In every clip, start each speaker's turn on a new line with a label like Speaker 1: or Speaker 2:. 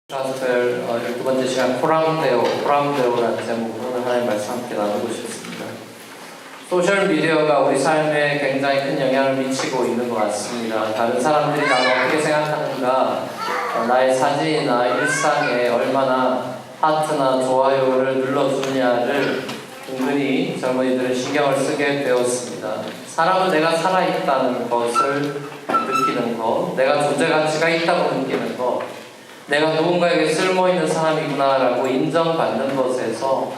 Speaker 1: 가스펠 12번째 시간 코람데오라는 제목으로 하나님 말씀 함께 나누고 싶습니다. 소셜미디어가 우리 삶에 굉장히 큰 영향을 미치고 있는 것 같습니다. 다른 사람들이 나를 어떻게 생각하는가, 나의 사진이나 일상에 얼마나 하트나 좋아요를 눌러주느냐를 은근히 젊은이들은 신경을 쓰게 되었습니다. 사람은 내가 살아있다는 것을 느끼는 것, 내가 존재 가치가 있다고 느끼는 것, 내가 누군가에게 쓸모있는 사람이구나라고 인정받는 것에서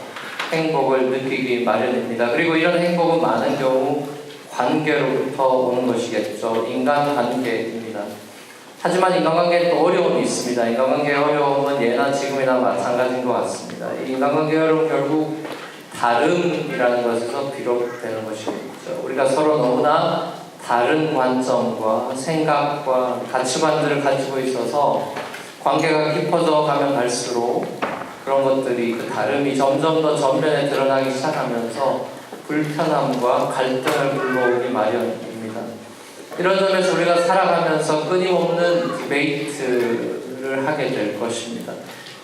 Speaker 1: 행복을 느끼기 마련입니다. 그리고 이런 행복은 많은 경우 관계로부터 오는 것이겠죠. 인간관계입니다. 하지만 인간관계에 또 어려움이 있습니다. 인간관계의 어려움은 예나 지금이나 마찬가지인 것 같습니다. 이 인간관계의 어려움은 결국 다름이라는 것에서 비롯되는 것이겠죠. 우리가 서로 너무나 다른 관점과 생각과 가치관들을 가지고 있어서 관계가 깊어져 가면 갈수록 그런 것들이, 그 다름이 점점 더 전면에 드러나기 시작하면서 불편함과 갈등을 불러오기 마련입니다. 이런 점에서 우리가 살아가면서 끊임없는 디베이트를 하게 될 것입니다.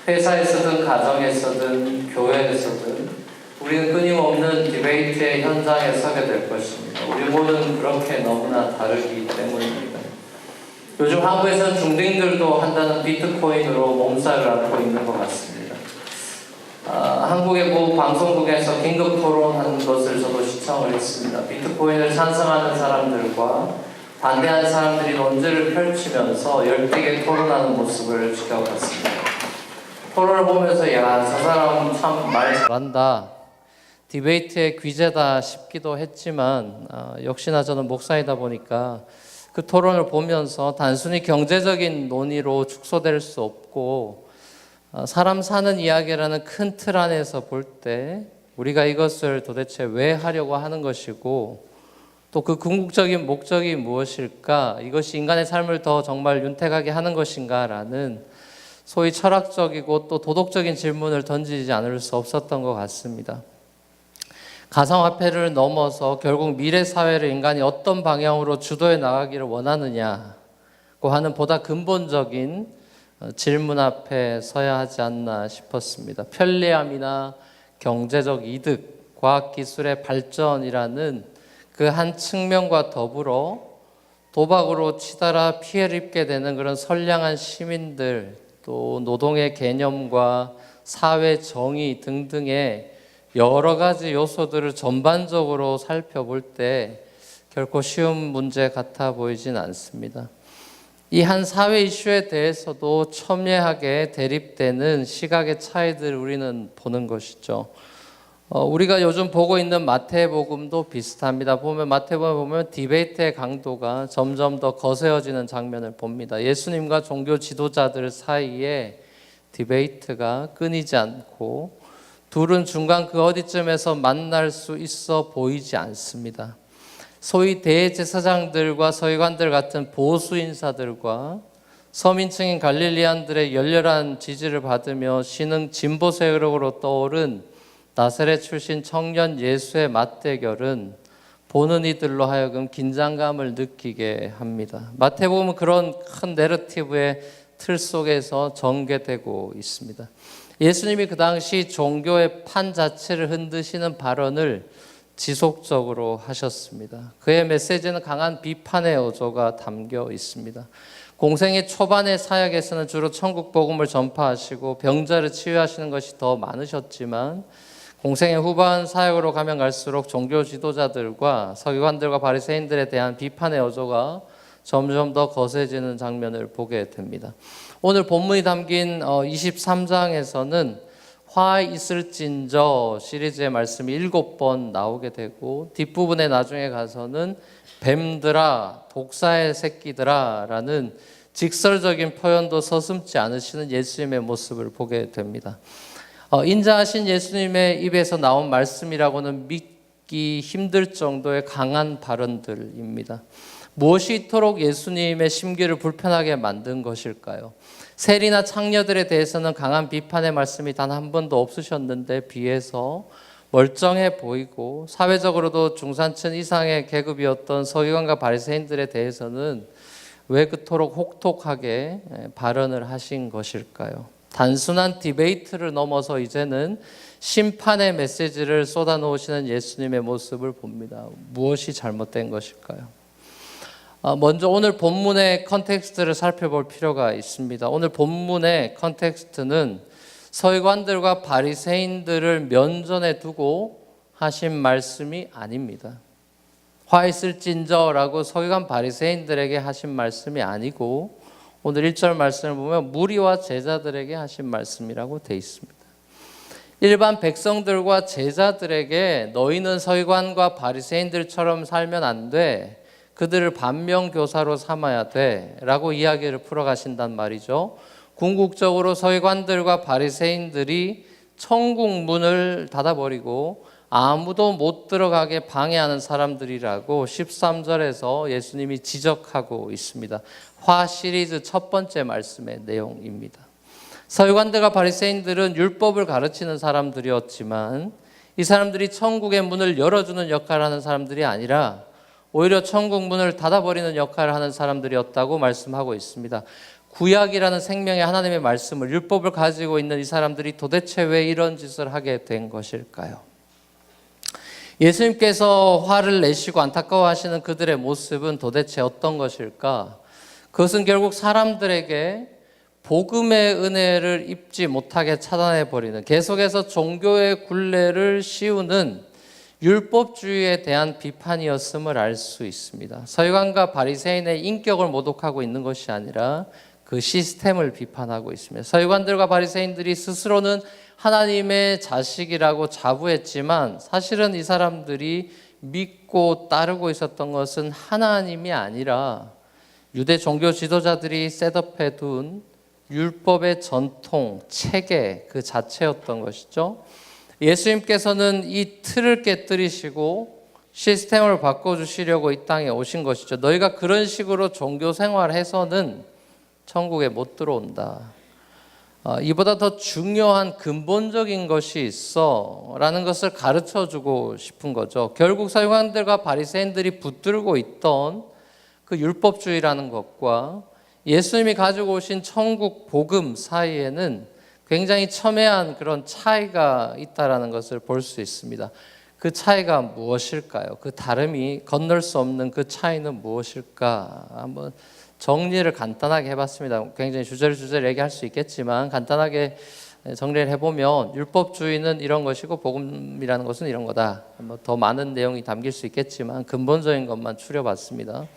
Speaker 1: 회사에서든 가정에서든 교회에서든 우리는 끊임없는 디베이트의 현장에 서게 될 것입니다. 우리 모두는 그렇게 너무나 다르기 때문입니다. 요즘 한국에서는 중딩들도 한다는 비트코인으로 몸살을 앓고 있는 것 같습니다. 한국의 모 방송국에서 긴급 토론한 것을 저도 시청을 했습니다. 비트코인을 찬성하는 사람들과 반대하는 사람들이 논쟁을 펼치면서 열띠게 토론하는 모습을 지켜봤습니다. 토론을 보면서 야, 저 사람 참 말 잘한다, 디베이트의 귀재다 싶기도 했지만 역시나 저는 목사이다 보니까 그 토론을 보면서 단순히 경제적인 논의로 축소될 수 없고 사람 사는 이야기라는 큰 틀 안에서 볼 때 우리가 이것을 도대체 왜 하려고 하는 것이고 또 그 궁극적인 목적이 무엇일까, 이것이 인간의 삶을 더 정말 윤택하게 하는 것인가라는 소위 철학적이고 또 도덕적인 질문을 던지지 않을 수 없었던 것 같습니다. 가상화폐를 넘어서 결국 미래 사회를 인간이 어떤 방향으로 주도해 나가기를 원하느냐고 하는 보다 근본적인 질문 앞에 서야 하지 않나 싶었습니다. 편리함이나 경제적 이득, 과학기술의 발전이라는 그 한 측면과 더불어 도박으로 치달아 피해를 입게 되는 그런 선량한 시민들, 또 노동의 개념과 사회 정의 등등의 여러 가지 요소들을 전반적으로 살펴볼 때 결코 쉬운 문제 같아 보이진 않습니다. 이 한 사회 이슈에 대해서도 첨예하게 대립되는 시각의 차이들을 우리는 보는 것이죠. 우리가 요즘 보고 있는 마태복음도 비슷합니다. 마태복음을 보면 디베이트의 강도가 점점 더 거세어지는 장면을 봅니다. 예수님과 종교 지도자들 사이에 디베이트가 끊이지 않고 둘은 중간 그 어디쯤에서 만날 수 있어 보이지 않습니다. 소위 대제사장들과 서기관들 같은 보수 인사들과 서민층인 갈릴리안들의 열렬한 지지를 받으며 신흥 진보 세력으로 떠오른 나사렛 출신 청년 예수의 맞대결은 보는 이들로 하여금 긴장감을 느끼게 합니다. 마태복음은 그런 큰 내러티브의 틀 속에서 전개되고 있습니다. 예수님이 그 당시 종교의 판 자체를 흔드시는 발언을 지속적으로 하셨습니다. 그의 메시지는 강한 비판의 어조가 담겨 있습니다. 공생의 초반의 사역에서는 주로 천국 복음을 전파하시고 병자를 치유하시는 것이 더 많으셨지만 공생의 후반 사역으로 가면 갈수록 종교 지도자들과 서기관들과 바리새인들에 대한 비판의 어조가 점점 더 거세지는 장면을 보게 됩니다. 오늘 본문이 담긴 23장에서는 화 있을진저 시리즈의 말씀이 7번 나오게 되고 뒷부분에 나중에 가서는 뱀들아 독사의 새끼들아 라는 직설적인 표현도 서슴지 않으시는 예수님의 모습을 보게 됩니다. 인자하신 예수님의 입에서 나온 말씀이라고는 믿기 힘들 정도의 강한 발언들입니다. 무엇이 이토록 예수님의 심기를 불편하게 만든 것일까요? 세리나 창녀들에 대해서는 강한 비판의 말씀이 단 한 번도 없으셨는데 비해서 멀쩡해 보이고 사회적으로도 중산층 이상의 계급이었던 서기관과 바리새인들에 대해서는 왜 그토록 혹독하게 발언을 하신 것일까요? 단순한 디베이트를 넘어서 이제는 심판의 메시지를 쏟아놓으시는 예수님의 모습을 봅니다. 무엇이 잘못된 것일까요? 먼저 오늘 본문의 컨텍스트를 살펴볼 필요가 있습니다. 오늘 본문의 컨텍스트는 서기관들과 바리새인들을 면전에 두고 하신 말씀이 아닙니다. 화 있을진저라고 서기관 바리새인들에게 하신 말씀이 아니고 오늘 1절 말씀을 보면 무리와 제자들에게 하신 말씀이라고 되어 있습니다. 일반 백성들과 제자들에게 너희는 서기관과 바리새인들처럼 살면 안 돼. 그들을 반면교사로 삼아야 돼 라고 이야기를 풀어가신단 말이죠. 궁극적으로 서기관들과 바리새인들이 천국 문을 닫아버리고 아무도 못 들어가게 방해하는 사람들이라고 13절에서 예수님이 지적하고 있습니다. 화 시리즈 첫 번째 말씀의 내용입니다. 서기관들과 바리새인들은 율법을 가르치는 사람들이었지만 이 사람들이 천국의 문을 열어주는 역할을 하는 사람들이 아니라 오히려 천국 문을 닫아버리는 역할을 하는 사람들이었다고 말씀하고 있습니다. 구약이라는 생명의 하나님의 말씀을, 율법을 가지고 있는 이 사람들이 도대체 왜 이런 짓을 하게 된 것일까요? 예수님께서 화를 내시고 안타까워하시는 그들의 모습은 도대체 어떤 것일까? 그것은 결국 사람들에게 복음의 은혜를 입지 못하게 차단해버리는, 계속해서 종교의 굴레를 씌우는 율법주의에 대한 비판이었음을 알 수 있습니다. 서기관과 바리새인의 인격을 모독하고 있는 것이 아니라 그 시스템을 비판하고 있습니다. 서기관들과 바리새인들이 스스로는 하나님의 자식이라고 자부했지만 사실은 이 사람들이 믿고 따르고 있었던 것은 하나님이 아니라 유대 종교 지도자들이 셋업해 둔 율법의 전통, 체계 그 자체였던 것이죠. 예수님께서는 이 틀을 깨뜨리시고 시스템을 바꿔주시려고 이 땅에 오신 것이죠. 너희가 그런 식으로 종교 생활해서는 천국에 못 들어온다. 이보다 더 중요한 근본적인 것이 있어 라는 것을 가르쳐주고 싶은 거죠. 결국 서기관들과 바리새인들이 붙들고 있던 그 율법주의라는 것과 예수님이 가지고 오신 천국 복음 사이에는 굉장히 첨예한 그런 차이가 있다라는 것을 볼 수 있습니다. 그 차이가 무엇일까요? 그 다름이 건널 수 없는 그 차이는 무엇일까? 한번 정리를 간단하게 해봤습니다. 굉장히 주저리 얘기할 수 있겠지만 간단하게 정리를 해보면 율법주의는 이런 것이고 복음이라는 것은 이런 거다. 더 많은 내용이 담길 수 있겠지만 근본적인 것만 추려봤습니다.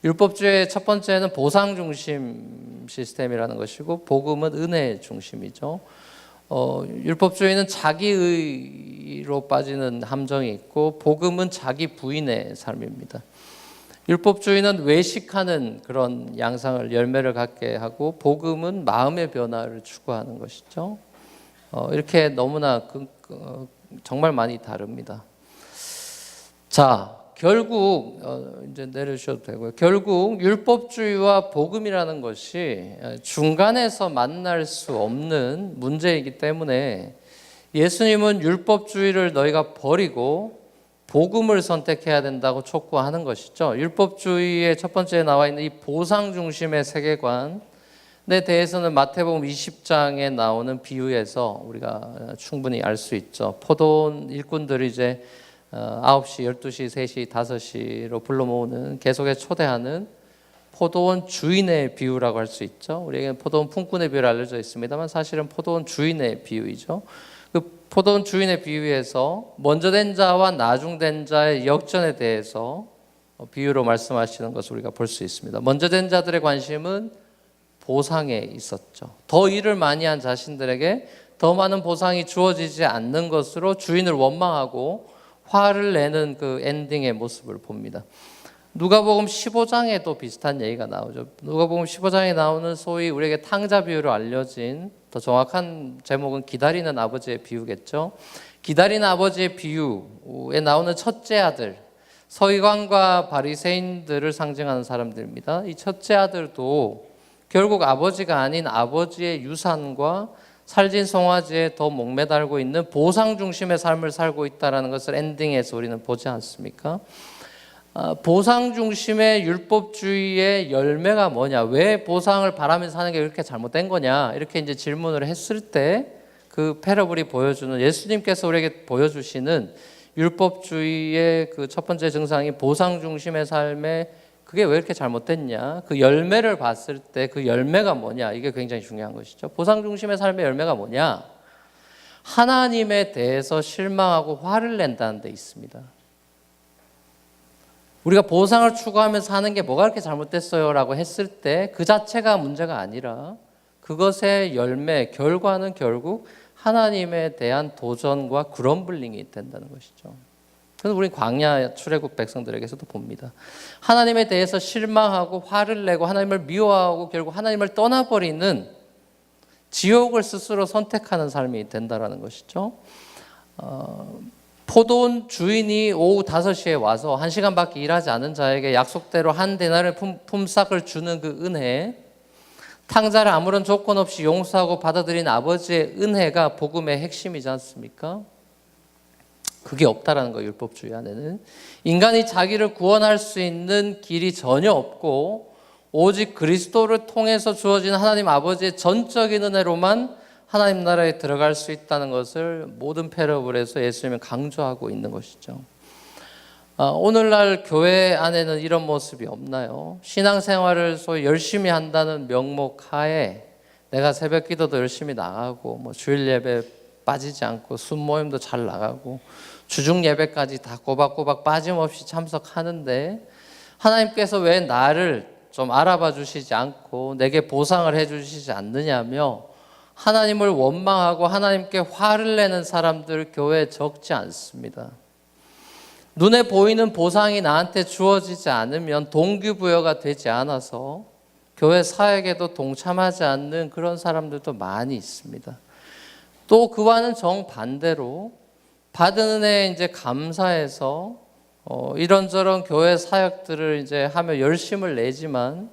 Speaker 1: 율법주의의 첫 번째는 보상 중심 시스템이라는 것이고 복음은 은혜 중심이죠. 율법주의는 자기의로 빠지는 함정이 있고 복음은 자기 부인의 삶입니다. 율법주의는 외식하는 그런 양상을 열매를 갖게 하고 복음은 마음의 변화를 추구하는 것이죠. 이렇게 너무나 정말 많이 다릅니다. 자, 결국 이제 내려주셔도 되고요. 결국 율법주의와 복음이라는 것이 중간에서 만날 수 없는 문제이기 때문에 예수님은 율법주의를 너희가 버리고 복음을 선택해야 된다고 촉구하는 것이죠. 율법주의의 첫 번째에 나와 있는 이 보상 중심의 세계관에 대해서는 마태복음 20장에 나오는 비유에서 우리가 충분히 알 수 있죠. 포도원 일꾼들이 이제 9시, 12시, 3시, 5시로 불러 모으는, 계속해서 초대하는 포도원 주인의 비유라고 할 수 있죠. 우리에게는 포도원 품꾼의 비유로 알려져 있습니다만 사실은 포도원 주인의 비유이죠. 그 포도원 주인의 비유에서 먼저 된 자와 나중된 자의 역전에 대해서 비유로 말씀하시는 것을 우리가 볼 수 있습니다. 먼저 된 자들의 관심은 보상에 있었죠. 더 일을 많이 한 자신들에게 더 많은 보상이 주어지지 않는 것으로 주인을 원망하고 화를 내는 그 엔딩의 모습을 봅니다. 누가복음 15장에도 비슷한 얘기가 나오죠. 누가복음 15장에 나오는 소위 우리에게 탕자 비유로 알려진, 더 정확한 제목은 기다리는 아버지의 비유겠죠. 기다리는 아버지의 비유에 나오는 첫째 아들, 서기관과 바리새인들을 상징하는 사람들입니다. 이 첫째 아들도 결국 아버지가 아닌 아버지의 유산과 살진 송아지에 더 목매달고 있는 보상 중심의 삶을 살고 있다는 것을 엔딩에서 우리는 보지 않습니까? 보상 중심의 율법주의의 열매가 뭐냐? 왜 보상을 바라면서 사는 게 그렇게 잘못된 거냐? 이렇게 이제 질문을 했을 때 그 패러블이 보여주는, 예수님께서 우리에게 보여주시는 율법주의의 그 첫 번째 증상이 보상 중심의 삶에 그게 왜 이렇게 잘못됐냐? 그 열매를 봤을 때 그 열매가 뭐냐? 이게 굉장히 중요한 것이죠. 보상 중심의 삶의 열매가 뭐냐? 하나님에 대해서 실망하고 화를 낸다는 데 있습니다. 우리가 보상을 추구하면서 하는 게 뭐가 그렇게 잘못됐어요? 라고 했을 때 그 자체가 문제가 아니라 그것의 열매, 결과는 결국 하나님에 대한 도전과 그럼블링이 된다는 것이죠. 그래서 우리 광야 출애굽 백성들에게서도 봅니다. 하나님에 대해서 실망하고 화를 내고 하나님을 미워하고 결국 하나님을 떠나버리는 지옥을 스스로 선택하는 삶이 된다는 것이죠. 포도원 주인이 오후 5시에 와서 1시간밖에 일하지 않은 자에게 약속대로 한 데나리 품삯을 주는 그 은혜, 탕자를 아무런 조건 없이 용서하고 받아들인 아버지의 은혜가 복음의 핵심이지 않습니까? 그게 없다라는 거예요. 율법주의 안에는 인간이 자기를 구원할 수 있는 길이 전혀 없고 오직 그리스도를 통해서 주어진 하나님 아버지의 전적인 은혜로만 하나님 나라에 들어갈 수 있다는 것을 모든 패러블에서 예수님은 강조하고 있는 것이죠. 오늘날 교회 안에는 이런 모습이 없나요? 신앙생활을 소위 열심히 한다는 명목 하에 내가 새벽 기도도 열심히 나가고 주일 예배 빠지지 않고 순모임도 잘 나가고 주중 예배까지 다 꼬박꼬박 빠짐없이 참석하는데 하나님께서 왜 나를 좀 알아봐 주시지 않고 내게 보상을 해 주시지 않느냐며 하나님을 원망하고 하나님께 화를 내는 사람들 교회에 적지 않습니다. 눈에 보이는 보상이 나한테 주어지지 않으면 동기부여가 되지 않아서 교회 사역에도 동참하지 않는 그런 사람들도 많이 있습니다. 또 그와는 정반대로 받은 은혜에 이제 감사해서 이런저런 교회 사역들을 이제 하며 열심을 내지만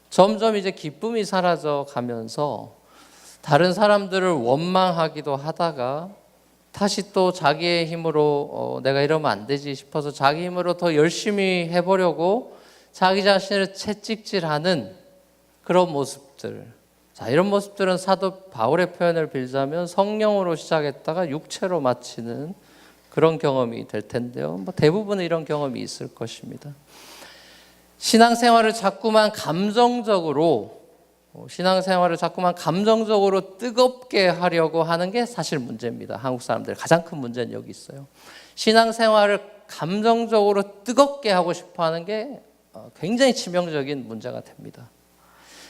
Speaker 1: 점점 이제 기쁨이 사라져 가면서 다른 사람들을 원망하기도 하다가 다시 또 자기의 힘으로 내가 이러면 안 되지 싶어서 자기 힘으로 더 열심히 해보려고 자기 자신을 채찍질하는 그런 모습들. 자, 이런 모습들은 사도 바울의 표현을 빌자면 성령으로 시작했다가 육체로 마치는 그런 경험이 될 텐데요. 대부분은 이런 경험이 있을 것입니다. 신앙생활을 자꾸만 감정적으로 뜨겁게 하려고 하는 게 사실 문제입니다. 한국 사람들 가장 큰 문제는 여기 있어요. 신앙생활을 감정적으로 뜨겁게 하고 싶어 하는 게 굉장히 치명적인 문제가 됩니다.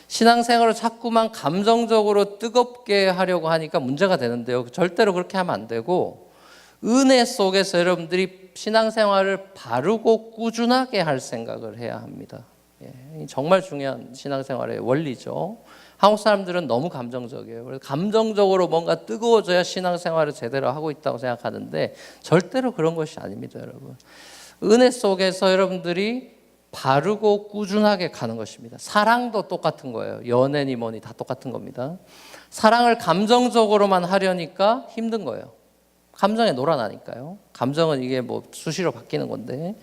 Speaker 1: 신앙생활을 자꾸만 감정적으로 뜨겁게 하려고 하니까 문제가 되는데요. 절대로 그렇게 하면 안 되고 은혜 속에서 여러분들이 신앙생활을 바르고 꾸준하게 할 생각을 해야 합니다. 정말 중요한 신앙생활의 원리죠. 한국 사람들은 너무 감정적이에요. 그래서 감정적으로 뭔가 뜨거워져야 신앙생활을 제대로 하고 있다고 생각하는데 절대로 그런 것이 아닙니다, 여러분. 은혜 속에서 여러분들이 바르고 꾸준하게 가는 것입니다. 사랑도 똑같은 거예요. 연애니 뭐니 다 똑같은 겁니다. 사랑을 감정적으로만 하려니까 힘든 거예요. 감정에 놀아나니까요. 감정은 이게 수시로 바뀌는 건데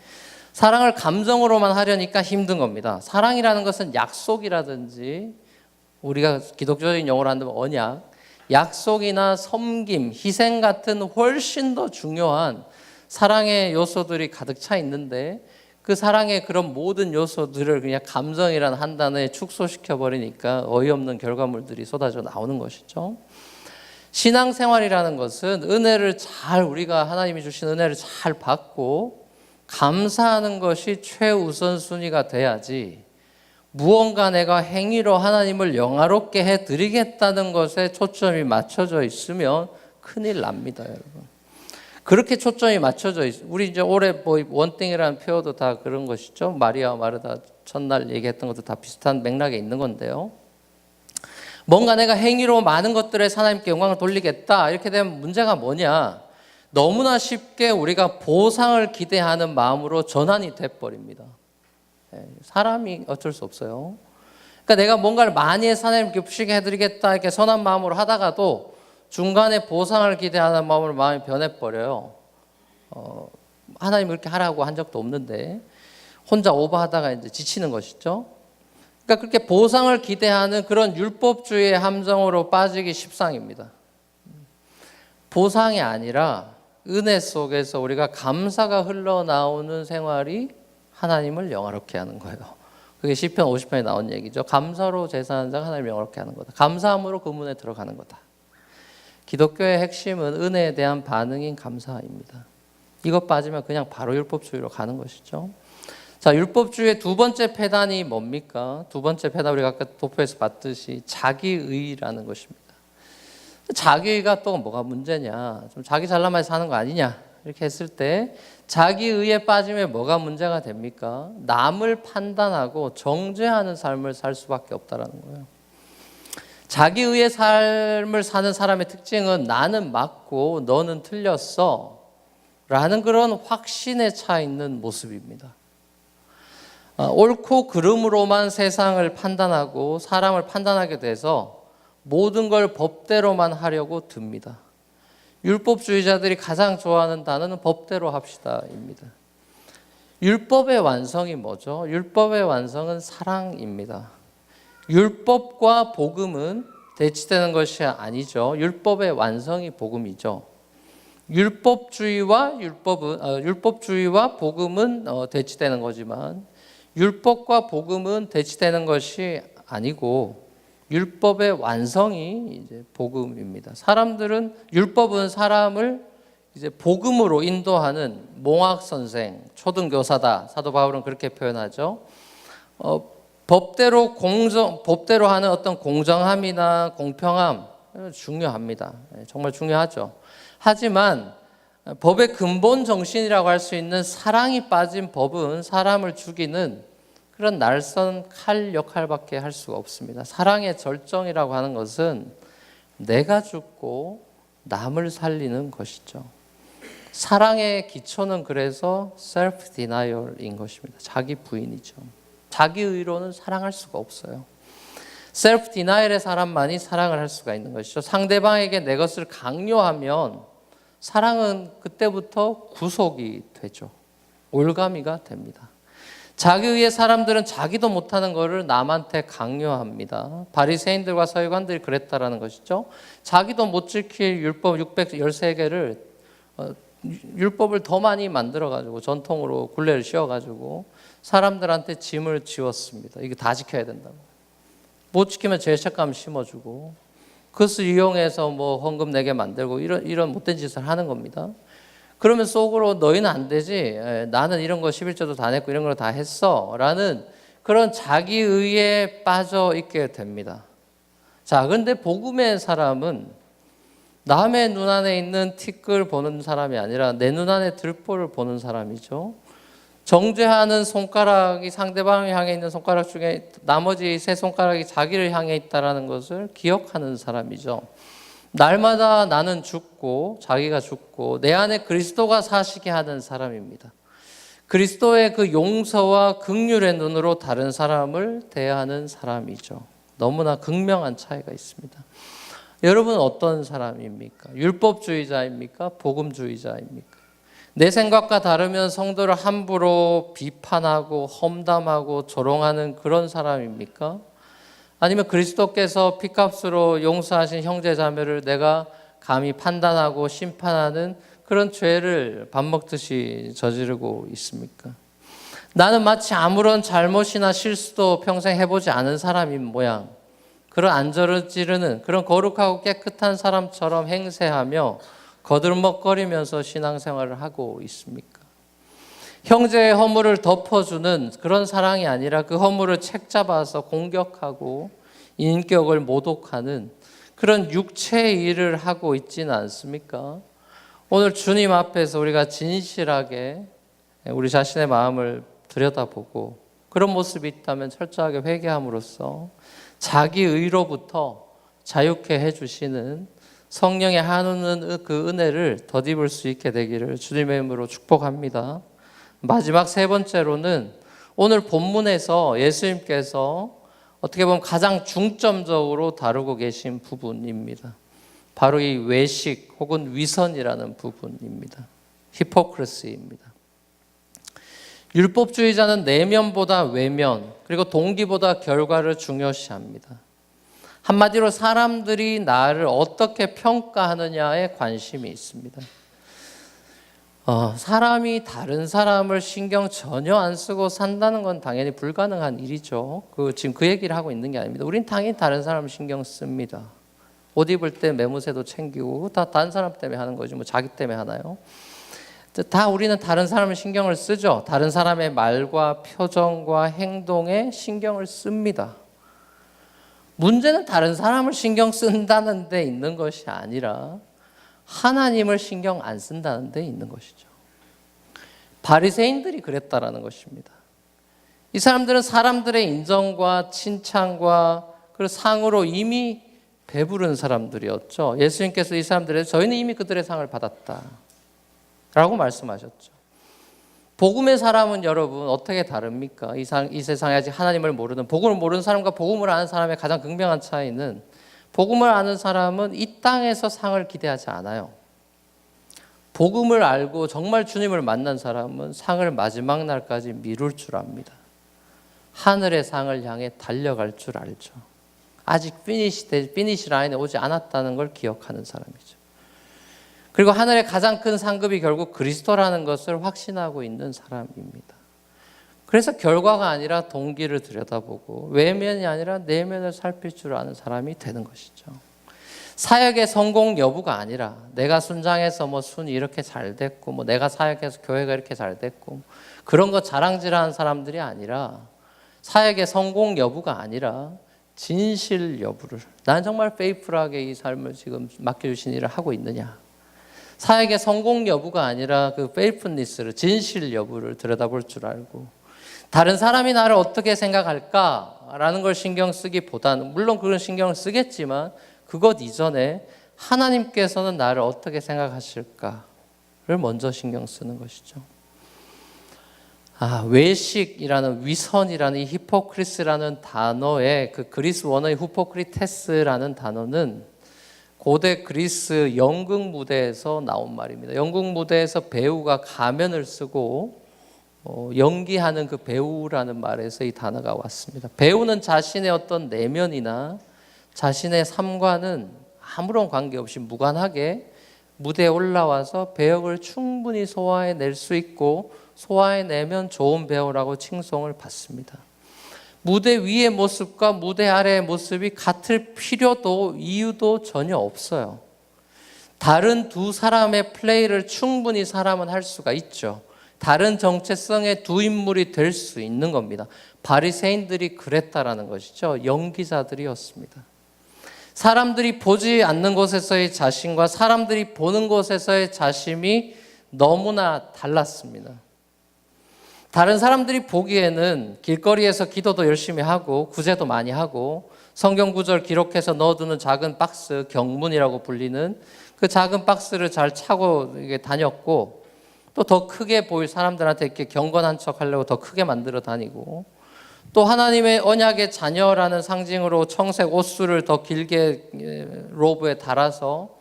Speaker 1: 사랑을 감정으로만 하려니까 힘든 겁니다. 사랑이라는 것은 약속이라든지 우리가 기독교적인 용어로 한다면 언약, 약속이나 섬김, 희생 같은 훨씬 더 중요한 사랑의 요소들이 가득 차 있는데 그 사랑의 그런 모든 요소들을 그냥 감정이라는 한 단어에 축소시켜 버리니까 어이없는 결과물들이 쏟아져 나오는 것이죠. 신앙생활이라는 것은 우리가 하나님이 주신 은혜를 잘 받고 감사하는 것이 최우선순위가 돼야지 무언가 내가 행위로 하나님을 영화롭게 해드리겠다는 것에 초점이 맞춰져 있으면 큰일 납니다, 여러분. 그렇게 초점이 맞춰져 있어요. 우리 이제 올해 원띵이라는 표어도 다 그런 것이죠. 마리아와 마르다 첫날 얘기했던 것도 다 비슷한 맥락에 있는 건데요. 뭔가 내가 행위로 많은 것들에 하나님께 영광을 돌리겠다 이렇게 되면 문제가 뭐냐? 너무나 쉽게 우리가 보상을 기대하는 마음으로 전환이 돼버립니다. 사람이 어쩔 수 없어요. 그러니까 내가 뭔가를 많이 해서 하나님 기쁘시게 해드리겠다 이렇게 선한 마음으로 하다가도 중간에 보상을 기대하는 마음으로 마음이 변해버려요. 하나님 그렇게 하라고 한 적도 없는데 혼자 오버하다가 이제 지치는 것이죠. 그러니까 그렇게 보상을 기대하는 그런 율법주의의 함정으로 빠지기 십상입니다. 보상이 아니라 은혜 속에서 우리가 감사가 흘러나오는 생활이 하나님을 영화롭게 하는 거예요. 그게 시편 50편에 나온 얘기죠. 감사로 제사하는 자가 하나님을 영화롭게 하는 거다. 감사함으로 그 문에 들어가는 거다. 기독교의 핵심은 은혜에 대한 반응인 감사입니다. 이것 빠지면 그냥 바로 율법주의로 가는 것이죠. 자, 율법주의의 두 번째 폐단이 뭡니까? 두 번째 폐단 우리가 아까 도표에서 봤듯이 자기의라는 것입니다. 자기의가 또 뭐가 문제냐? 좀 자기 잘나만 사는 거 아니냐? 이렇게 했을 때 자기의에 빠지면 뭐가 문제가 됩니까? 남을 판단하고 정죄하는 삶을 살 수밖에 없다라는 거예요. 자기의의 삶을 사는 사람의 특징은 나는 맞고 너는 틀렸어 라는 그런 확신에 차 있는 모습입니다. 옳고 그름으로만 세상을 판단하고 사람을 판단하게 돼서 모든 걸 법대로만 하려고 듭니다. 율법주의자들이 가장 좋아하는 단어는 법대로 합시다입니다. 율법의 완성이 뭐죠? 율법의 완성은 사랑입니다. 율법과 복음은 대치되는 것이 아니죠. 율법의 완성이 복음이죠. 율법주의와 복음은 대치되는 거지만 율법과 복음은 대치되는 것이 아니고 율법의 완성이 이제 복음입니다. 사람들은 율법은 사람을 이제 복음으로 인도하는 몽학 선생, 초등교사다. 사도 바울은 그렇게 표현하죠. 법대로 하는 어떤 공정함이나 공평함 중요합니다. 정말 중요하죠. 하지만 법의 근본 정신이라고 할 수 있는 사랑이 빠진 법은 사람을 죽이는 그런 날선 칼 역할밖에 할 수가 없습니다. 사랑의 절정이라고 하는 것은 내가 죽고 남을 살리는 것이죠. 사랑의 기초는 그래서 self denial인 것입니다. 자기 부인이죠. 자기 의로는 사랑할 수가 없어요. self denial의 사람만이 사랑을 할 수가 있는 것이죠. 상대방에게 내 것을 강요하면 사랑은 그때부터 구속이 되죠. 올가미가 됩니다. 자기의 사람들은 자기도 못하는 것을 남한테 강요합니다. 바리새인들과 서기관들이 그랬다라는 것이죠. 자기도 못 지킬 율법 613개를 율법을 더 많이 만들어가지고 전통으로 굴레를 씌워가지고 사람들한테 짐을 지웠습니다. 이게 다 지켜야 된다고. 못 지키면 죄책감 심어주고 그것을 이용해서 뭐 헌금 내게 만들고 이런 못된 짓을 하는 겁니다. 그러면 속으로 너희는 안 되지. 나는 이런 거 11조도 다 냈고 이런 걸 다 했어. 라는 그런 자기의에 빠져 있게 됩니다. 자, 그런데 복음의 사람은 남의 눈 안에 있는 티끌 보는 사람이 아니라 내 눈 안에 들보를 보는 사람이죠. 정죄하는 손가락이 상대방을 향해 있는 손가락 중에 나머지 세 손가락이 자기를 향해 있다는 것을 기억하는 사람이죠. 날마다 나는 죽고 자기가 죽고 내 안에 그리스도가 사시게 하는 사람입니다. 그리스도의 그 용서와 긍휼의 눈으로 다른 사람을 대하는 사람이죠. 너무나 극명한 차이가 있습니다. 여러분은 어떤 사람입니까? 율법주의자입니까? 복음주의자입니까? 내 생각과 다르면 성도를 함부로 비판하고 험담하고 조롱하는 그런 사람입니까? 아니면 그리스도께서 피값으로 용서하신 형제 자매를 내가 감히 판단하고 심판하는 그런 죄를 밥 먹듯이 저지르고 있습니까? 나는 마치 아무런 잘못이나 실수도 평생 해보지 않은 사람인 모양, 그런 안저지르는 그런 거룩하고 깨끗한 사람처럼 행세하며 거들먹거리면서 신앙생활을 하고 있습니까? 형제의 허물을 덮어주는 그런 사랑이 아니라 그 허물을 책잡아서 공격하고 인격을 모독하는 그런 육체의 일을 하고 있지는 않습니까? 오늘 주님 앞에서 우리가 진실하게 우리 자신의 마음을 들여다보고 그런 모습이 있다면 철저하게 회개함으로써 자기 의로부터 자유케 해주시는 성령의 한우는 그 은혜를 덧입을 수 있게 되기를 주님의 이름으로 축복합니다. 마지막 세 번째로는 오늘 본문에서 예수님께서 어떻게 보면 가장 중점적으로 다루고 계신 부분입니다. 바로 이 외식 혹은 위선이라는 부분입니다. 히포크리시입니다. 율법주의자는 내면보다 외면, 그리고 동기보다 결과를 중요시합니다. 한마디로 사람들이 나를 어떻게 평가하느냐에 관심이 있습니다. 사람이 다른 사람을 신경 전혀 안 쓰고 산다는 건 당연히 불가능한 일이죠. 지금 그 얘기를 하고 있는 게 아닙니다. 우린 당연히 다른 사람을 신경 씁니다. 옷 입을 때 매무새도 챙기고 다 다른 사람 때문에 하는 거지 뭐 자기 때문에 하나요? 다 우리는 다른 사람을 신경을 쓰죠. 다른 사람의 말과 표정과 행동에 신경을 씁니다. 문제는 다른 사람을 신경 쓴다는 데 있는 것이 아니라 하나님을 신경 안 쓴다는 데 있는 것이죠. 바리새인들이 그랬다라는 것입니다. 이 사람들은 사람들의 인정과 칭찬과 그리고 상으로 이미 배부른 사람들이었죠. 예수님께서 이 사람들에게 저희는 이미 그들의 상을 받았다 라고 말씀하셨죠. 복음의 사람은 여러분 어떻게 다릅니까? 이 세상에 아직 하나님을 모르는, 복음을 모르는 사람과 복음을 아는 사람의 가장 극명한 차이는, 복음을 아는 사람은 이 땅에서 상을 기대하지 않아요. 복음을 알고 정말 주님을 만난 사람은 상을 마지막 날까지 미룰 줄 압니다. 하늘의 상을 향해 달려갈 줄 알죠. 아직 피니시 라인에 오지 않았다는 걸 기억하는 사람이죠. 그리고 하늘의 가장 큰 상급이 결국 그리스도라는 것을 확신하고 있는 사람입니다. 그래서 결과가 아니라 동기를 들여다보고 외면이 아니라 내면을 살필 줄 아는 사람이 되는 것이죠. 사역의 성공 여부가 아니라 내가 순장해서 순이 이렇게 잘 됐고 내가 사역해서 교회가 이렇게 잘 됐고 그런 거 자랑질하는 사람들이 아니라, 사역의 성공 여부가 아니라 진실 여부를, 난 정말 페이풀하게 이 삶을 지금 맡겨주신 일을 하고 있느냐, 사역의 성공 여부가 아니라 그 페이풀니스를, 진실 여부를 들여다볼 줄 알고, 다른 사람이 나를 어떻게 생각할까라는 걸 신경 쓰기보다는, 물론 그런 신경을 쓰겠지만 그것 이전에 하나님께서는 나를 어떻게 생각하실까를 먼저 신경 쓰는 것이죠. 외식이라는, 위선이라는, 이 히포크리스라는 단어의 그 그리스 원어의 후포크리테스라는 단어는 고대 그리스 연극 무대에서 나온 말입니다. 연극 무대에서 배우가 가면을 쓰고 연기하는 그 배우라는 말에서 이 단어가 왔습니다. 배우는 자신의 어떤 내면이나 자신의 삶과는 아무런 관계없이 무관하게 무대에 올라와서 배역을 충분히 소화해낼 수 있고 소화해내면 좋은 배우라고 칭송을 받습니다. 무대 위의 모습과 무대 아래의 모습이 같을 필요도 이유도 전혀 없어요. 다른 두 사람의 플레이를 충분히 사람은 할 수가 있죠. 다른 정체성의 두 인물이 될 수 있는 겁니다. 바리새인들이 그랬다라는 것이죠. 연기자들이었습니다. 사람들이 보지 않는 곳에서의 자신과 사람들이 보는 곳에서의 자신이 너무나 달랐습니다. 다른 사람들이 보기에는 길거리에서 기도도 열심히 하고 구제도 많이 하고 성경 구절 기록해서 넣어두는 작은 박스, 경문이라고 불리는 그 작은 박스를 잘 차고 다녔고, 또 더 크게 보일 사람들한테 이렇게 경건한 척 하려고 더 크게 만들어 다니고, 또 하나님의 언약의 자녀라는 상징으로 청색 옷수를 더 길게 로브에 달아서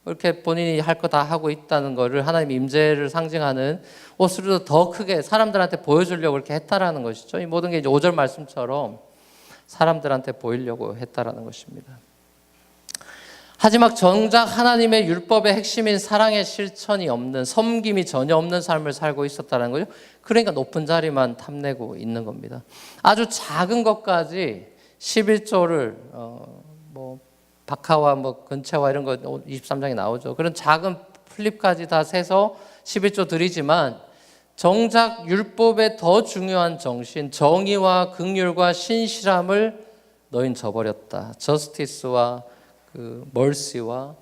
Speaker 1: 이렇게 본인이 할 거 다 하고 있다는 것을, 하나님의 임재를 상징하는 옷수를 더 크게 사람들한테 보여주려고 이렇게 했다라는 것이죠. 이 모든 게 이제 5절 말씀처럼 사람들한테 보이려고 했다라는 것입니다. 하지만 정작 하나님의 율법의 핵심인 사랑의 실천이 없는, 섬김이 전혀 없는 삶을 살고 있었다는 거죠. 그러니까 높은 자리만 탐내고 있는 겁니다. 아주 작은 것까지 11조를 박하와 근체와 이런 거 23장에 나오죠. 그런 작은 플립까지 다 세서 11조 드리지만 정작 율법의 더 중요한 정신, 정의와 긍휼과 신실함을 너희는 저버렸다. 저스티스와 멀시와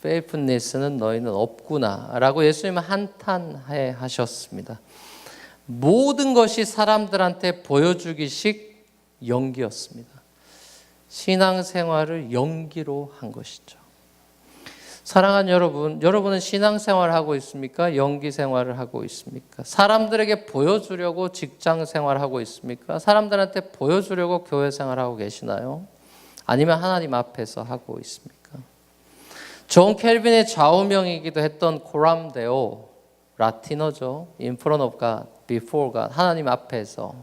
Speaker 1: 페이프니스는 너희는 없구나라고 예수님은 한탄해 하셨습니다. 모든 것이 사람들한테 보여주기식 연기였습니다. 신앙생활을 연기로 한 것이죠. 사랑하는 여러분, 여러분은 신앙생활을 하고 있습니까? 연기생활을 하고 있습니까? 사람들에게 보여주려고 직장생활을 하고 있습니까? 사람들한테 보여주려고 교회생활을 하고 계시나요? 아니면 하나님 앞에서 하고 있습니까? 존 켈빈의 좌우명이기도 했던 코람데오, 라틴어죠. In front of God, before God, 하나님 앞에서.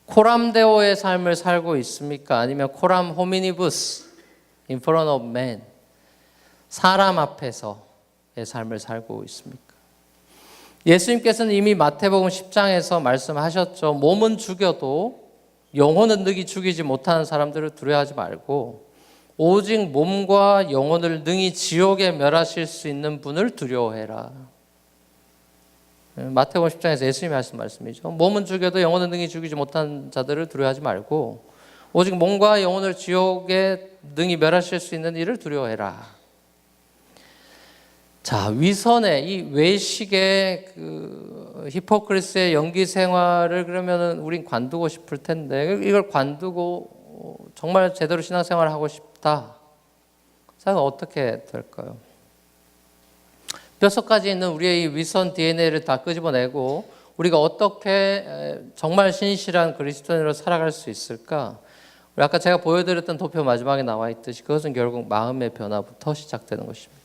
Speaker 1: 코람데오의 삶을 살고 있습니까? 아니면 코람 호미니부스, in front of man, 사람 앞에서의 삶을 살고 있습니까? 예수님께서는 이미 마태복음 10장에서 말씀하셨죠. 몸은 죽여도 영혼은 능히 죽이지 못하는 사람들을 두려워하지 말고 오직 몸과 영혼을 능히 지옥에 멸하실 수 있는 분을 두려워해라. 마태복음 10장에서 예수님이 하신 말씀이죠. 몸은 죽여도 영혼은 능히 죽이지 못하는 자들을 두려워하지 말고 오직 몸과 영혼을 지옥에 능히 멸하실 수 있는 이를 두려워해라. 자, 위선의 이 외식의 그 히포크리스의 연기 생활을 그러면은 우린 관두고 싶을 텐데 이걸 관두고 정말 제대로 신앙생활을 하고 싶다. 자, 어떻게 될까요? 뼛속까지 있는 우리의 이 위선 DNA를 다 끄집어내고 우리가 어떻게 정말 신실한 그리스도인으로 살아갈 수 있을까? 우리 아까 제가 보여드렸던 도표 마지막에 나와 있듯이 그것은 결국 마음의 변화부터 시작되는 것입니다.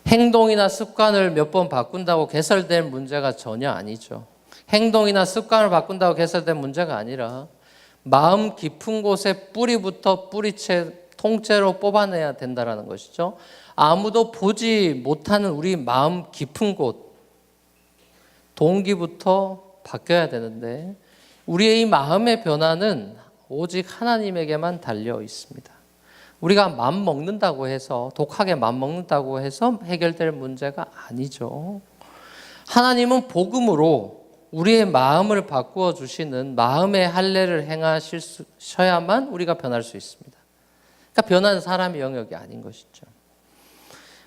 Speaker 1: 행동이나 습관을 몇 번 바꾼다고 개설된 문제가 전혀 아니죠. 행동이나 습관을 바꾼다고 개설된 문제가 아니라 마음 깊은 곳에 뿌리부터 뿌리채 통째로 뽑아내야 된다는 것이죠. 아무도 보지 못하는 우리 마음 깊은 곳, 동기부터 바뀌어야 되는데 우리의 이 마음의 변화는 오직 하나님에게만 달려 있습니다. 우리가 맘 먹는다고 해서 독하게 맘 먹는다고 해서 해결될 문제가 아니죠. 하나님은 복음으로 우리의 마음을 바꾸어 주시는 마음의 할례를 행하셔야만 우리가 변할 수 있습니다. 그러니까 변한 사람의 영역이 아닌 것이죠.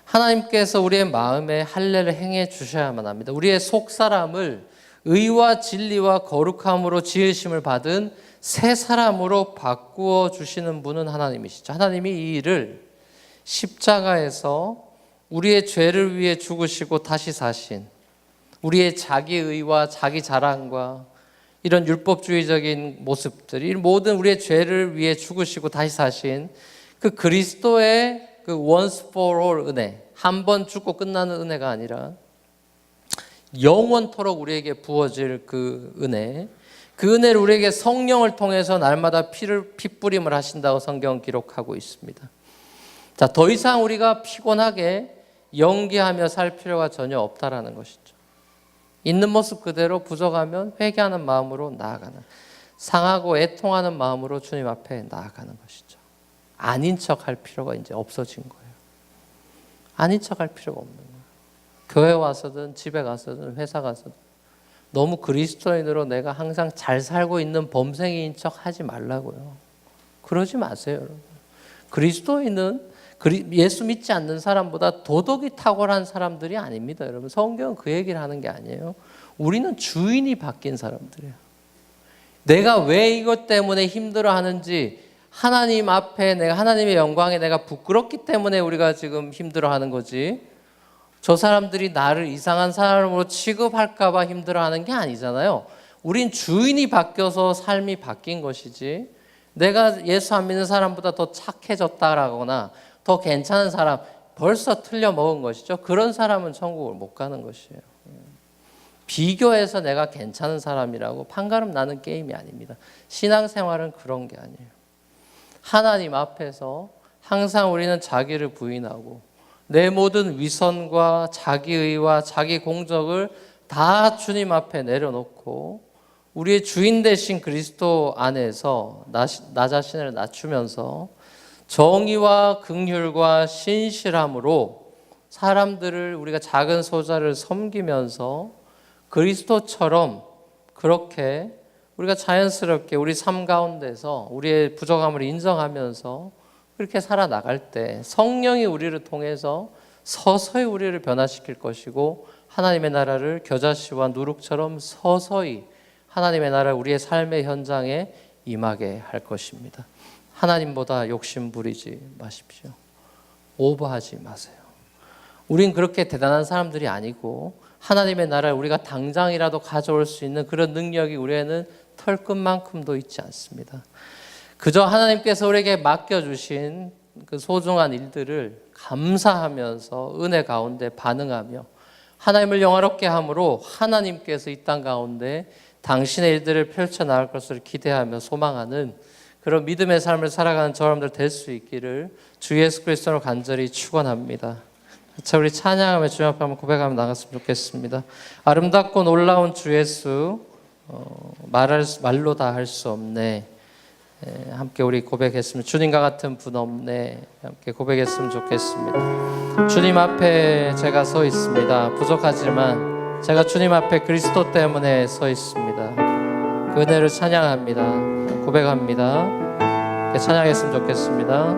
Speaker 1: 하나님께서 우리의 마음에 할례를 행해 주셔야만 합니다. 우리의 속 사람을 의와 진리와 거룩함으로 지으심을 받은 새 사람으로 바꾸어 주시는 분은 하나님이시죠. 하나님이 이 일을 십자가에서 우리의 죄를 위해 죽으시고 다시 사신 우리의 자기의와 자기 자랑과 이런 율법주의적인 모습들이 모든 우리의 죄를 위해 죽으시고 다시 사신 그 그리스도의 그 once for all 은혜, 한 번 죽고 끝나는 은혜가 아니라 영원토록 우리에게 부어질 그 은혜, 그 은혜를 우리에게 성령을 통해서 날마다 피뿌림을 하신다고 성경은 기록하고 있습니다. 자, 더 이상 우리가 피곤하게 연기하며 살 필요가 전혀 없다라는 것이죠. 있는 모습 그대로 부족하면 회개하는 마음으로 나아가는, 상하고 애통하는 마음으로 주님 앞에 나아가는 것이죠. 아닌 척 할 필요가 이제 없어진 거예요. 아닌 척 할 필요가 없는 거예요. 교회 와서든 집에 가서든 회사 가서든 너무 그리스도인으로 내가 항상 잘 살고 있는 범생이인 척 하지 말라고요. 그러지 마세요, 여러분. 그리스도인은 예수 믿지 않는 사람보다 도덕이 탁월한 사람들이 아닙니다, 여러분. 성경은 그 얘기를 하는 게 아니에요. 우리는 주인이 바뀐 사람들이에요. 내가 왜 이것 때문에 힘들어하는지 하나님 앞에 내가 하나님의 영광에 내가 부끄럽기 때문에 우리가 지금 힘들어하는 거지. 저 사람들이 나를 이상한 사람으로 취급할까 봐 힘들어하는 게 아니잖아요. 우린 주인이 바뀌어서 삶이 바뀐 것이지 내가 예수 안 믿는 사람보다 더 착해졌다라거나 더 괜찮은 사람 벌써 틀려 먹은 것이죠. 그런 사람은 천국을 못 가는 것이에요. 비교해서 내가 괜찮은 사람이라고 판가름 나는 게임이 아닙니다. 신앙생활은 그런 게 아니에요. 하나님 앞에서 항상 우리는 자기를 부인하고 내 모든 위선과 자기의와 자기 공적을 다 주님 앞에 내려놓고 우리의 주인 되신 그리스도 안에서 나 자신을 낮추면서 정의와 긍휼과 신실함으로 사람들을 우리가 작은 소자를 섬기면서 그리스도처럼 그렇게 우리가 자연스럽게 우리 삶 가운데서 우리의 부족함을 인정하면서 그렇게 살아나갈 때 성령이 우리를 통해서 서서히 우리를 변화시킬 것이고 하나님의 나라를 겨자씨와 누룩처럼 서서히 하나님의 나라 우리의 삶의 현장에 임하게 할 것입니다. 하나님보다 욕심 부리지 마십시오. 오버하지 마세요. 우린 그렇게 대단한 사람들이 아니고 하나님의 나라를 우리가 당장이라도 가져올 수 있는 그런 능력이 우리에는 털끝만큼도 있지 않습니다. 그저 하나님께서 우리에게 맡겨주신 그 소중한 일들을 감사하면서 은혜 가운데 반응하며 하나님을 영화롭게 함으로 하나님께서 이 땅 가운데 당신의 일들을 펼쳐나갈 것을 기대하며 소망하는 그런 믿음의 삶을 살아가는 저 여러분들 될 수 있기를 주 예수 그리스도로 간절히 축원합니다. 자, 우리 찬양하며 주님 앞에 한번 고백하며 나갔으면 좋겠습니다. 아름답고 놀라운 주 예수, 말로 다 할 수 없네. 함께 우리 고백했으면, 주님과 같은 분 없네. 함께 고백했으면 좋겠습니다. 주님 앞에 제가 서 있습니다. 부족하지만 제가 주님 앞에 그리스도 때문에 서 있습니다. 그 은혜를 찬양합니다. 고백합니다. 찬양했으면 좋겠습니다.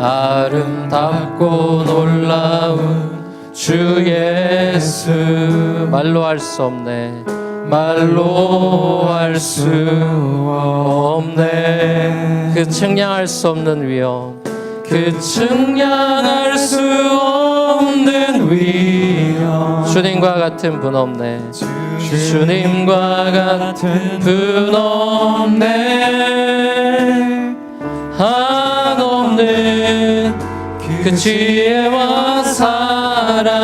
Speaker 1: 아름답고 놀라운 주 예수, 말로 할 수 없네. 말로 할 수 없네. 그 측량할 수 없는 위엄, 그 측량할 수 없는 위엄. 주님과 같은 분 없네. 주님과 같은 분 없네. 한없는 그 지혜와 사랑,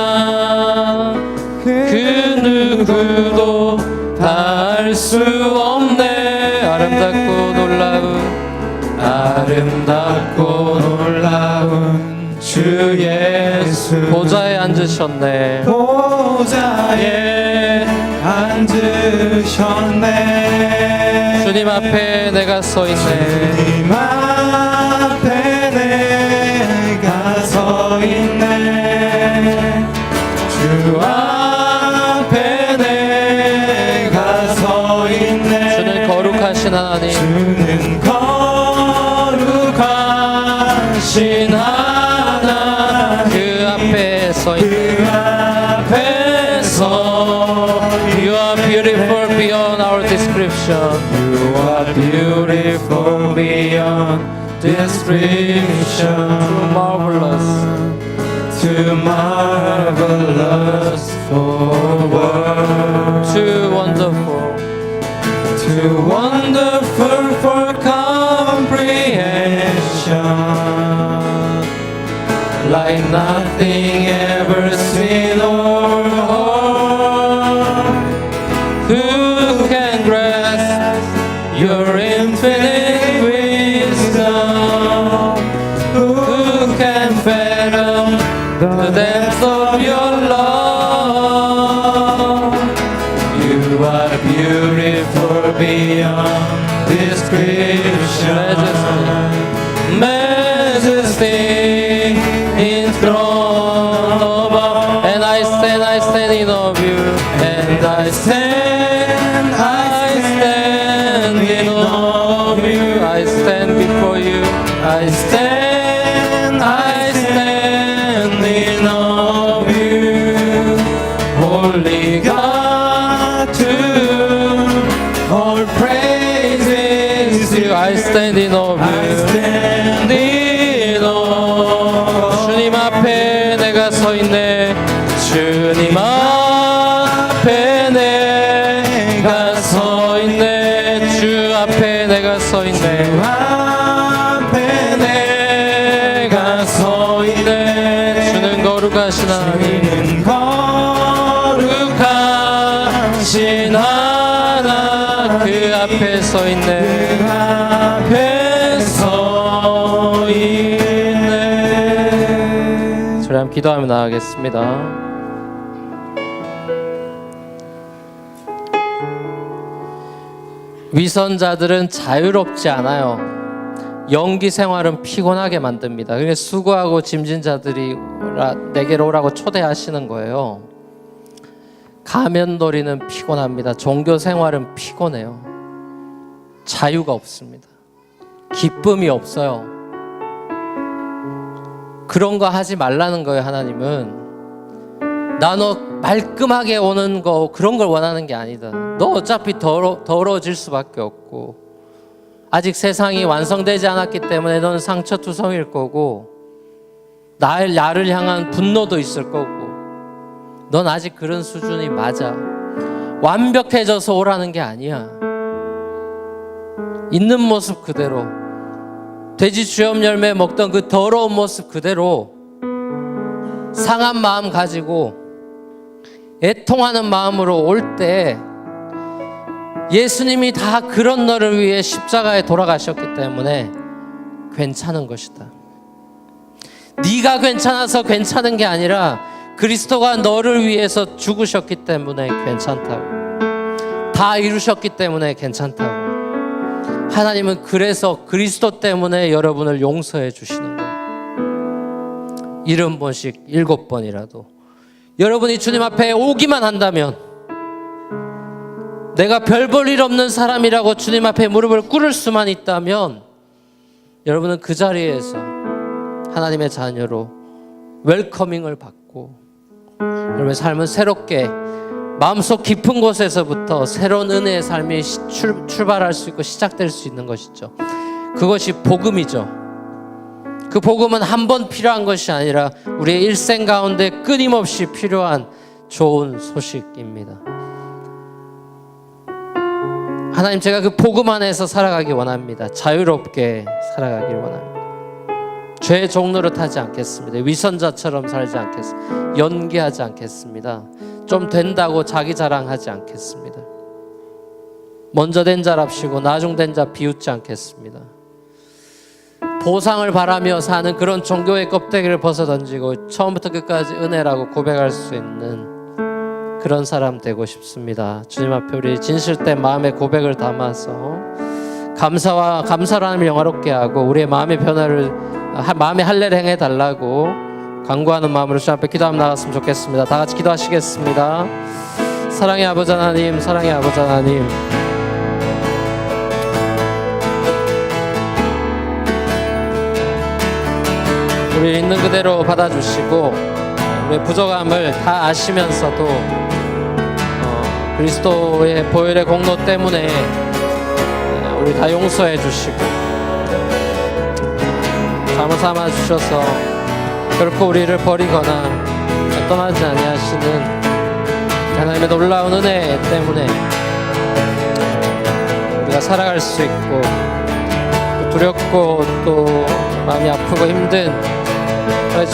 Speaker 1: 그 누구도 다 할 수 없네. 아름답고 놀라운 주 예수, 보좌에 앉으셨네. 보좌에 앉으셨네. 주님 앞에 내가 서 있네. 주님 앞에 내가 서 있네. 주 앞에 내가 서 있네. 주는 거룩하신 하나님, 주는 거룩하신 하나님, 그 앞에 서 있네. 그 앞에서 You are beautiful beyond our description. You are beautiful beyond description. Too marvelous, too marvelous for words. Too wonderful, too wonderful for comprehension. Like nothing ever seen or heard. Who can grasp your infinite wisdom? Who can fathom the depth of your love? You are beautiful beyond description. Majesty enthroned above, and I stand in awe of you, and I stand in awe of you. I stand before you, I stand in awe of you. Holy God, to all praises to you. I stand in awe of you. 주님 앞에 내가 서 있네. 주님 앞에 내가 서 있네. 주 앞에 내가 서 있네. 주 앞에 내가 서 있네. 주는 거룩하신 하나님, 거룩하신 하나, 그 앞에 서 있네. 그 앞에 서 있네. 저희 함께 기도하며 나가겠습니다. 위선자들은 자유롭지 않아요. 연기 생활은 피곤하게 만듭니다. 그래서 수고하고 짐진 자들이 내게로 오라고 초대하시는 거예요. 가면놀이는 피곤합니다. 종교 생활은 피곤해요. 자유가 없습니다. 기쁨이 없어요. 그런 거 하지 말라는 거예요. 하나님은 나 너 말끔하게 오는 거 그런 걸 원하는 게 아니다. 너 어차피 더러워질 수밖에 없고 아직 세상이 완성되지 않았기 때문에 너는 상처투성일 거고 나를 향한 분노도 있을 거고 넌 아직 그런 수준이 맞아. 완벽해져서 오라는 게 아니야. 있는 모습 그대로 돼지 주염 열매 먹던 그 더러운 모습 그대로 상한 마음 가지고 애통하는 마음으로 올 때 예수님이 다 그런 너를 위해 십자가에 돌아가셨기 때문에 괜찮은 것이다. 네가 괜찮아서 괜찮은 게 아니라 그리스도가 너를 위해서 죽으셨기 때문에 괜찮다고, 다 이루셨기 때문에 괜찮다고. 하나님은 그래서 그리스도 때문에 여러분을 용서해 주시는 거예요. 70번씩 7번이라도 여러분이 주님 앞에 오기만 한다면, 내가 별 볼 일 없는 사람이라고 주님 앞에 무릎을 꿇을 수만 있다면 여러분은 그 자리에서 하나님의 자녀로 웰커밍을 받고 여러분의 삶은 새롭게 마음속 깊은 곳에서부터 새로운 은혜의 삶이 출발할 수 있고 시작될 수 있는 것이죠. 그것이 복음이죠. 그 복음은 한 번 필요한 것이 아니라 우리의 일생 가운데 끊임없이 필요한 좋은 소식입니다. 하나님, 제가 그 복음 안에서 살아가기 원합니다. 자유롭게 살아가기를 원합니다. 죄의 종로를 타지 않겠습니다. 위선자처럼 살지 않겠습니다. 연기하지 않겠습니다. 좀 된다고 자기 자랑하지 않겠습니다. 먼저 된 자랍시고 나중 된 자 비웃지 않겠습니다. 보상을 바라며 사는 그런 종교의 껍데기를 벗어던지고 처음부터 끝까지 은혜라고 고백할 수 있는 그런 사람 되고 싶습니다. 주님 앞에 우리 진실된 마음의 고백을 담아서 감사로 하나님을 영화롭게 하고 우리의 마음의 변화를, 마음의 할례를 행해 달라고 간구하는 마음으로 주님 앞에 기도하며 나갔으면 좋겠습니다. 다 같이 기도하시겠습니다. 사랑의 아버지 하나님, 사랑의 아버지 하나님, 우리 있는 그대로 받아주시고 우리의 부족함을 다 아시면서도 그리스도의 보혈의 공로 때문에 우리 다 용서해 주시고 잠을 삼아 주셔서 결코 우리를 버리거나 떠나지 아니하시는 하나님의 놀라운 은혜 때문에 우리가 살아갈 수 있고, 또 두렵고 또 마음이 아프고 힘든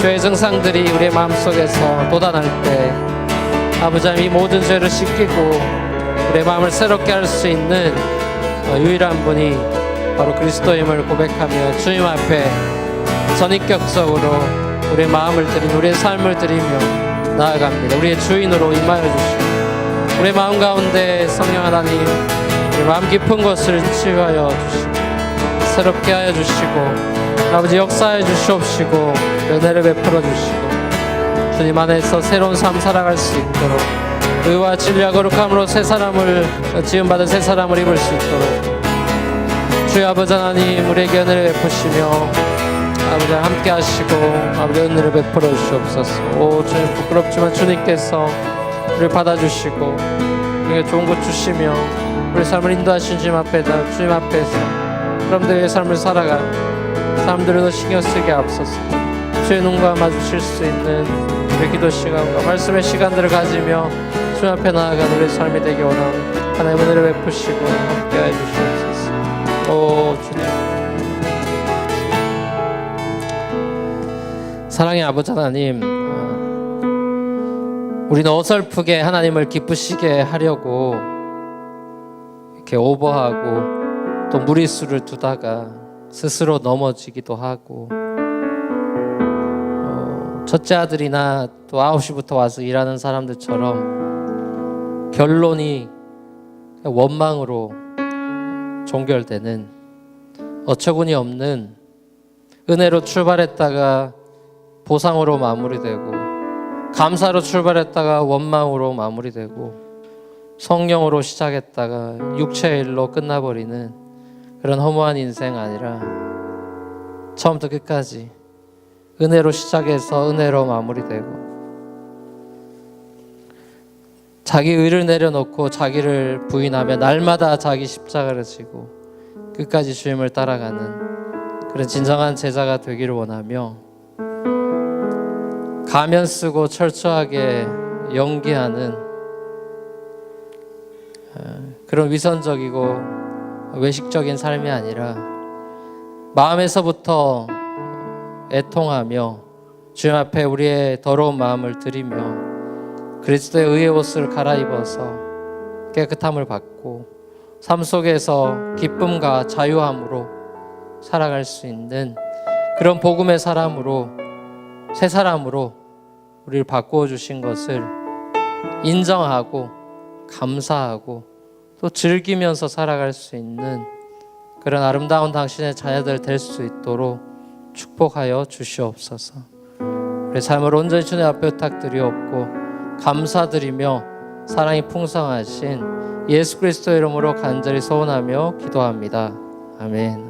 Speaker 1: 죄의 증상들이 우리의 마음속에서 돋아날 때 아버지 하나님, 이 모든 죄를 씻기고 우리의 마음을 새롭게 할 수 있는 유일한 분이 바로 그리스도임을 고백하며 주님 앞에 전인격적으로 우리의 마음을 드리며 우리의 삶을 드리며 나아갑니다. 우리의 주인으로 임하여 주시고 우리의 마음 가운데 성령 하나님, 우리 마음 깊은 것을 치유하여 주시고 새롭게 하여 주시고 아버지 역사해 주시옵시고 은혜를 베풀어 주시고 주님 안에서 새로운 삶 살아갈 수 있도록 의와 진리와 거룩함으로 새 사람을 지음받은 새 사람을 입을 수 있도록 주의 아버지 하나님, 우리에게 은혜를 베푸시며 아버지 함께 하시고 아버지 은혜를 베풀어 주시옵소서. 오 주님, 부끄럽지만 주님께서 우리를 받아주시고 우리에게 좋은 것 주시며 우리 삶을 인도하신 주님 앞에서 사람들의 삶을 살아가 사람들을 더 신경 쓰게 앞서서 주의 눈과 마주칠 수 있는 우리 기도 시간과 말씀의 시간들을 가지며 주님 앞에 나아가는 우리의 삶이 되기 원하는 하나님의 은혜를 베푸시고 함께해 주시옵소서. 오 주님, 사랑의 아버지 하나님, 우리는 어설프게 하나님을 기쁘시게 하려고 이렇게 오버하고 또 무리수를 두다가 스스로 넘어지기도 하고, 첫째 아들이나 또 9시부터 와서 일하는 사람들처럼 결론이 원망으로 종결되는 어처구니 없는, 은혜로 출발했다가 보상으로 마무리되고 감사로 출발했다가 원망으로 마무리되고 성령으로 시작했다가 육체의 일로 끝나버리는 그런 허무한 인생 아니라 처음부터 끝까지 은혜로 시작해서 은혜로 마무리되고 자기 의를 내려놓고 자기를 부인하며 날마다 자기 십자가를 지고 끝까지 주님을 따라가는 그런 진정한 제자가 되기를 원하며, 가면 쓰고 철저하게 연기하는 그런 위선적이고 외식적인 삶이 아니라 마음에서부터 애통하며 주님 앞에 우리의 더러운 마음을 드리며 그리스도의 의의 옷을 갈아입어서 깨끗함을 받고 삶 속에서 기쁨과 자유함으로 살아갈 수 있는 그런 복음의 사람으로, 새 사람으로 우리를 바꾸어 주신 것을 인정하고 감사하고 또 즐기면서 살아갈 수 있는 그런 아름다운 당신의 자녀들 될 수 있도록 축복하여 주시옵소서. 우리 삶을 온전히 주님 앞에 부탁드리옵고 감사드리며 사랑이 풍성하신 예수 그리스도 이름으로 간절히 소원하며 기도합니다. 아멘.